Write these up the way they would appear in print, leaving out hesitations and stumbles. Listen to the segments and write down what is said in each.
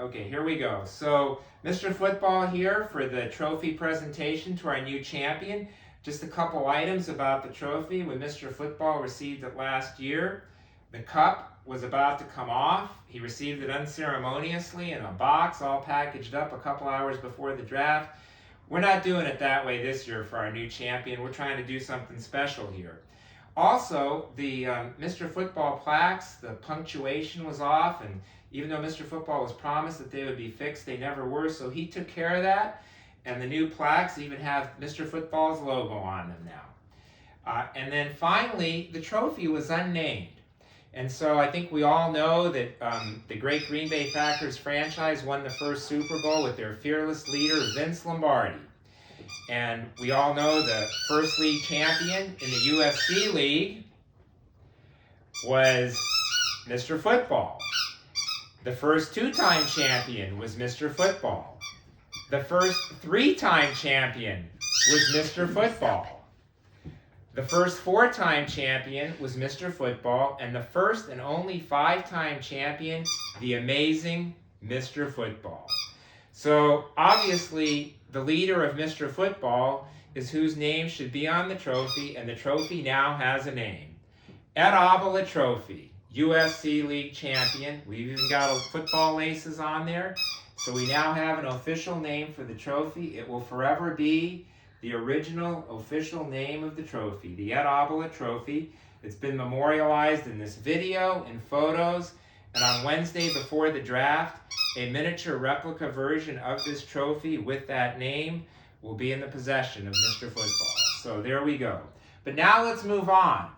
Okay, here we go. So, Mr. Football here for the trophy presentation to our new champion. Just a couple items about the trophy. When Mr. Football received it last year, the cup was about to come off. He received it unceremoniously in a box, all packaged up a couple hours before the draft. We're not doing it that way this year for our new champion. We're trying to do something special here. Also, the Mr. Football plaques, the punctuation was off, and even though Mr. Football was promised that they would be fixed, they never were, so he took care of that. And the new plaques even have Mr. Football's logo on them now. And then finally, the trophy was unnamed. And so I think we all know that the great Green Bay Packers franchise won the first Super Bowl with their fearless leader, Vince Lombardi. And we all know the first league champion in the USC league was Mr. Football. The first two-time champion was Mr. Football. The first three-time champion was Mr. Football. The first four-time champion was Mr. Football, and the first and only five-time champion, the amazing Mr. Football. So obviously, the leader of Mr. Football is whose name should be on the trophy, and the trophy now has a name. Ed Abele Trophy, USC League champion. We've even got football laces on there. So we now have an official name for the trophy. It will forever be the original official name of the trophy, the Ed Abele Trophy. It's been memorialized in this video, in photos, and on Wednesday before the draft, a miniature replica version of this trophy with that name will be in the possession of Mr. Football. So there we go. But now let's move on.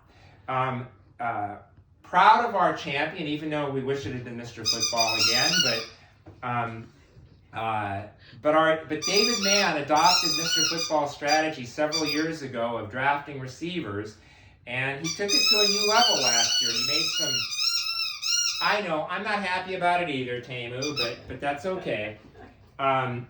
Proud of our champion, even though we wish it had been Mr. Football again, but David Mann adopted Mr. Football's strategy several years ago of drafting receivers, and he took it to a new level last year. He made some, I know, I'm not happy about it either, Tamu, but that's okay. But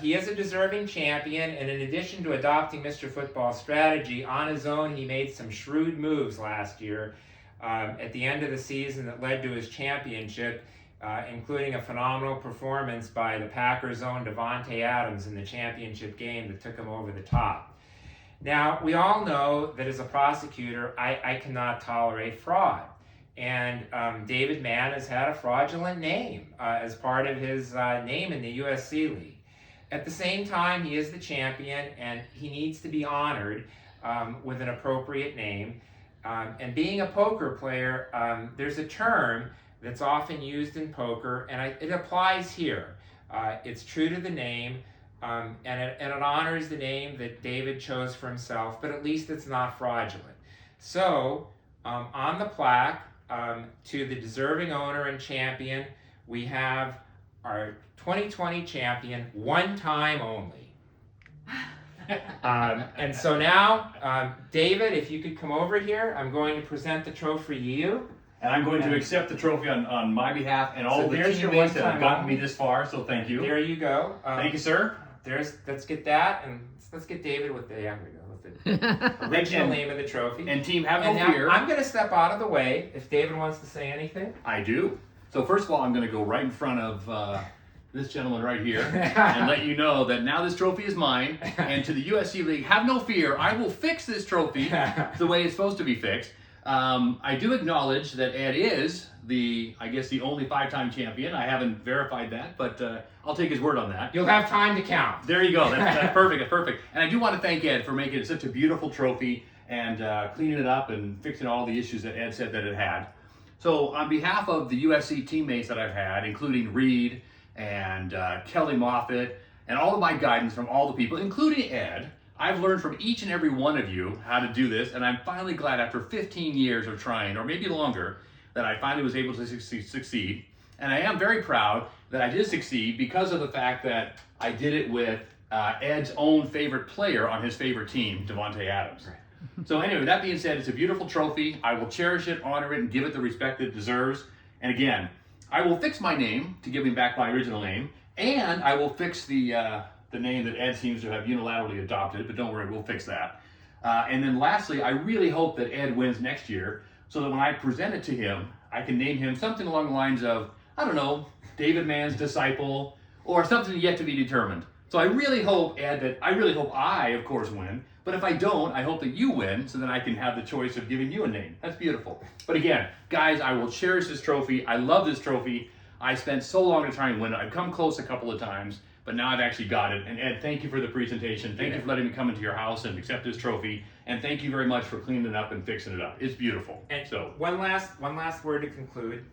he is a deserving champion, and in addition to adopting Mr. Football's strategy, on his own he made some shrewd moves last year at the end of the season that led to his championship, including a phenomenal performance by the Packers' own Davante Adams in the championship game that took him over the top. Now, we all know that as a prosecutor, I cannot tolerate fraud. And David Mann has had a fraudulent name as part of his name in the USC League. At the same time, he is the champion, and he needs to be honored with an appropriate name. And being a poker player, there's a term that's often used in poker, and it applies here. It's true to the name, and it honors the name that David chose for himself, but at least it's not fraudulent. So, on the plaque, to the deserving owner and champion, we have our 2020 champion, one time only. And so now, David, if you could come over here, I'm going to present the trophy to you. And I'm going to accept the trophy on my behalf and all the teammates that have gotten me this far, so thank you. There you go. Thank you, sir. Let's get that, and let's get David with the original name of the trophy. And team, have and no now, fear. I'm going to step out of the way if David wants to say anything. I do. So first of all, I'm going to go right in front of this gentleman right here and let you know that now this trophy is mine. And to the USC League, have no fear. I will fix this trophy the way it's supposed to be fixed. I do acknowledge that Ed is the only five-time champion. I haven't verified that, but I'll take his word on that. You'll have time to count. There you go. That's perfect. That's perfect. And I do want to thank Ed for making it such a beautiful trophy and cleaning it up and fixing all the issues that Ed said that it had. So on behalf of the USC teammates that I've had, including Reed and Kelly Moffitt, and all of my guidance from all the people, including Ed, I've learned from each and every one of you how to do this, and I'm finally glad after 15 years of trying, or maybe longer, that I finally was able to succeed. And I am very proud that I did succeed because of the fact that I did it with Ed's own favorite player on his favorite team, Davante Adams. Right. So anyway, that being said, it's a beautiful trophy. I will cherish it, honor it, and give it the respect it deserves. And again, I will fix my name to give him back my original name, and I will fix the name that Ed seems to have unilaterally adopted, but don't worry, we'll fix that. And then lastly, I really hope that Ed wins next year so that when I present it to him, I can name him something along the lines of, I don't know, David Mann's disciple, or something yet to be determined. So I really hope, Ed, that I, of course, win. But if I don't, I hope that you win so that I can have the choice of giving you a name. That's beautiful. But again, guys, I will cherish this trophy. I love this trophy. I spent so long to try and win it. I've come close a couple of times, but now I've actually got it. And Ed, thank you for the presentation. Thank you for letting me come into your house and accept this trophy. And thank you very much for cleaning it up and fixing it up. It's beautiful. And so one last word to conclude.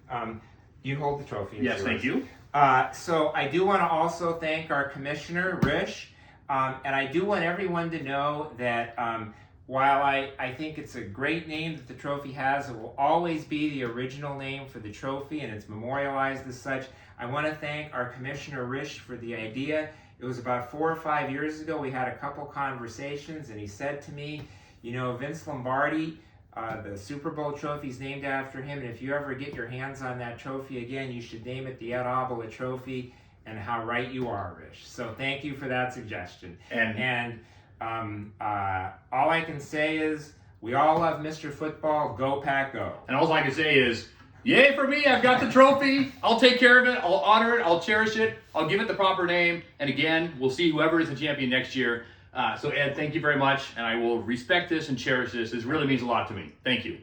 You hold the trophy. It's yes, yours. thank you. So I do want to also thank our commissioner, Rish, and I do want everyone to know that while I think it's a great name that the trophy has, it will always be the original name for the trophy, and it's memorialized as such. I want to thank our commissioner, Rish, for the idea. It was about 4 or 5 years ago. We had a couple conversations, and he said to me, you know, Vince Lombardi, the Super Bowl trophy is named after him, and if you ever get your hands on that trophy again, you should name it the Ed Abele Trophy. And how right you are, Rich. So thank you for that suggestion. And all I can say is, we all love Mr. Football. Go Pack, go! And all I can say is, yay for me! I've got the trophy. I'll take care of it. I'll honor it. I'll cherish it. I'll give it the proper name. And again, we'll see whoever is the champion next year. So Ed, thank you very much, and I will respect this and cherish this. This really means a lot to me. Thank you.